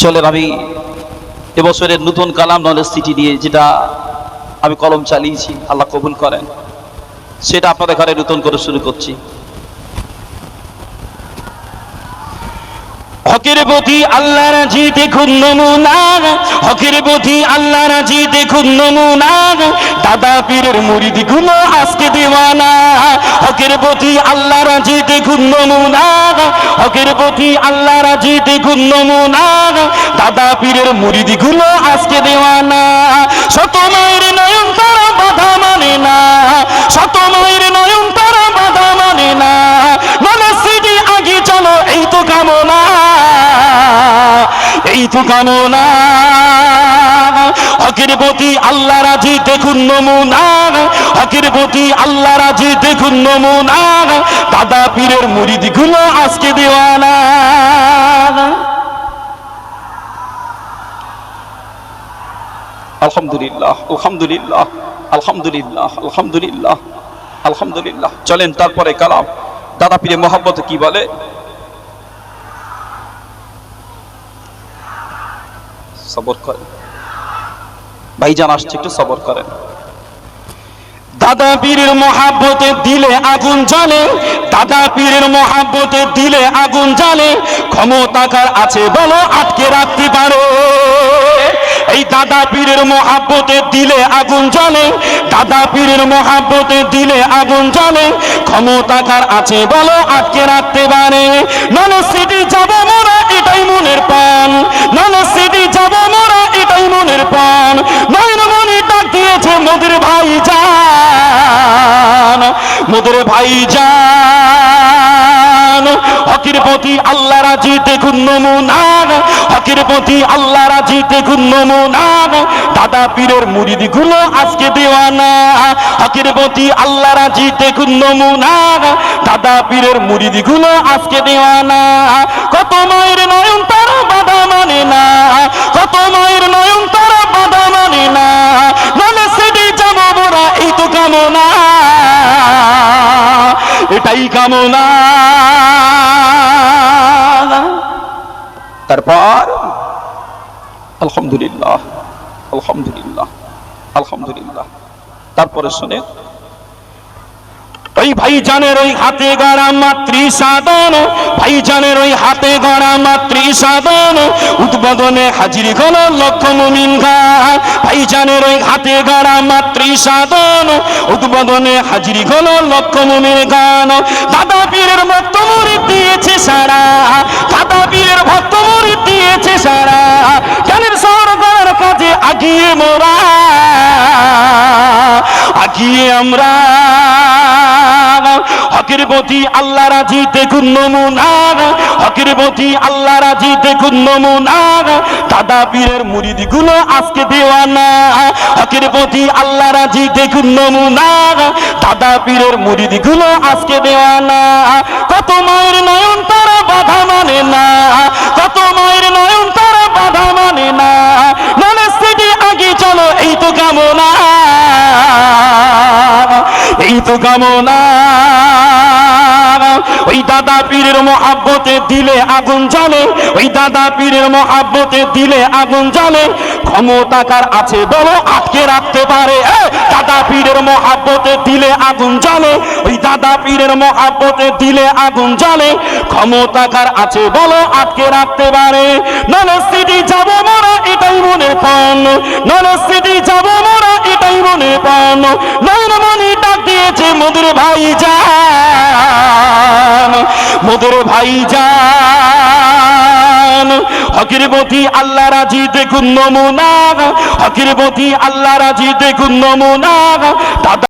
চলেন আমি এবছরের নতুন কালাম নলেজ সিটি নিয়ে যেটা আমি কলম চালিয়েছি, আল্লাহ কবুল করেন, সেটা আপনাদের ঘরে নতুন করে শুরু করছি। হকের প্রতি আল্লাহ রাজি দেখুন নমুনা, হকের প্রতি আল্লাহ রাজি দেখুন নমুনা, দাদা পীরের মুরিদ গুলো আজকে দিওয়ানা। হকের প্রতি আল্লাহ রাজি দেখুন নমুনা, হকের প্রতি আল্লাহ রাজি দেখুন নমুনা, দাদা পীরের মুরিদ গুলো আজকে দিওয়ানা। শত মায়ের নয়ন তারা বাধা মানে না, শত মায়ের নয়ন তারা বাধা মানে না, নলে সিটি আগে চলো এই তো কামনা, এই তো কামনা। হকের প্রতি আল্লাহ রাজি দেখুন নমুনা, হকের প্রতি আল্লাহ রাজি দেখুন নমুনা, দাদা পীরের মুরিদ গুলো আজকে দিওয়ানা। আলহামদুলিল্লাহ আলহামদুলিল্লাহ আলহামদুলিল্লাহ আলহামদুলিল্লাহ আলহামদুলিল্লাহ। চলেন তারপরে কালাম দাদা পীরের মহব্বত কি বলে। সবর করেন ভাইজান, আসছে একটু সবর করেন। দাদা পীরের মহব্বতে দিলে আগুন জ্বলে, দাদা পীরের মহব্বতে দিলে আগুন জ্বলে, ক্ষমতা কার আছে বলো আটকে রাখতে পারো। এই দাদা পীরের মহব্বতে দিলে আগুন জ্বলে, দাদা পীরের মহব্বতে দিলে আগুন জ্বলে, ক্ষমতা কার আছে বলো আটকে রাখতে পারে। নলে সিটি যাব মোরা এটাই মনের পান, নলে সিটি যাব মোরা এটাই মনের পান। নয়ন মনি ডাক দিয়েছে মোদের ভাই জান, মোদের ভাই জান। হকের প্রতি আল্লাহ রাজি দেখুন নমুনা, হকের প্রতি আল্লাহ রাজি দেখুন নমুনা, দাদা পীরের মুরিদ গুলো আজকে দিওয়ানা। হকের প্রতি আল্লাহ রাজি দেখুন নমুনা, দাদা পীরের মুরিদ গুলো আজকে দিওয়ানা। কত মায়ের নয়ন তারা বাধা মানে না, কত মায়ের নয়ন তারা বাধা মানে না, নলে সেটি যাব মোরা এই তো কামনা, এটাই কামনা। তারপর আলহামদুলিল্লাহ আলহামদুলিল্লাহ আলহামদুলিল্লাহ। তারপরে শুনে ওই ভাইজানের ওই হাতে গড়া মাতৃ সাধন, ভাইজানের ওই হাতে গড়া মাতৃ সাধন, উদ্বোধনে হাজির হলো লক্ষ মুমিন গান। ভাইজানের ওই হাতে গড়া মাতৃ সাধন, উদ্বোধনে হাজির হলো লক্ষ মুমিন গান। দাদা পীরের ভক্ত মুরিদ দিয়েছে সারা, দাদা পীরের ভক্ত মুরিদ দিয়েছে সারা, জ্ঞানের শহর গড়ার কাজে আগিয়ে মোরা, আগিয়ে আমরা। হকের প্রতি আল্লাহ রাজি দেখুন নমুনা, হকের প্রতি আল্লাহ রাজি দেখুন নমুনা, দাদা পীরের মুরিদ গুলো আজকে দিওয়ানা। হকের প্রতি আল্লাহ রাজি দেখুন নমুনা, দাদা পীরের মুরিদ গুলো আজকে দিওয়ানা। কত মায়ের নয়ন তারা বাধা মানে না, কত মায়ের নয়ন তারা বাধা মানে না, মানে সিটি আগে চলো এই তো কামনা, এই তো কামনা। ওই দাদা পীরের মহব্বতে দিলে আগুন জ্বলে, ওই দাদা পীরের মহব্বতে দিলে আগুন জ্বলে, ক্ষমতা কার আছে বলো আটকে রাখতে পারে। দাদা পীরের মহব্বতে দিলে আগুন জ্বলে, ওই দাদা পীরের মহব্বতে দিলে আগুন জ্বলে, ক্ষমতা কার আছে বলো আটকে রাখতে পারে। নলে সিটি যাব মোরা এটাই মনের পান, নলে সিটি যাব মোরা এটাই মনের পান। নয়ন মনি ডাক দিয়েছে মোদের ভাই জান, মোদের ভাই জান। হকের প্রতি আল্লাহ রাজি দেখুন নমুনা, হকের প্রতি আল্লাহ রাজি দেখুন নমুনা, দাদা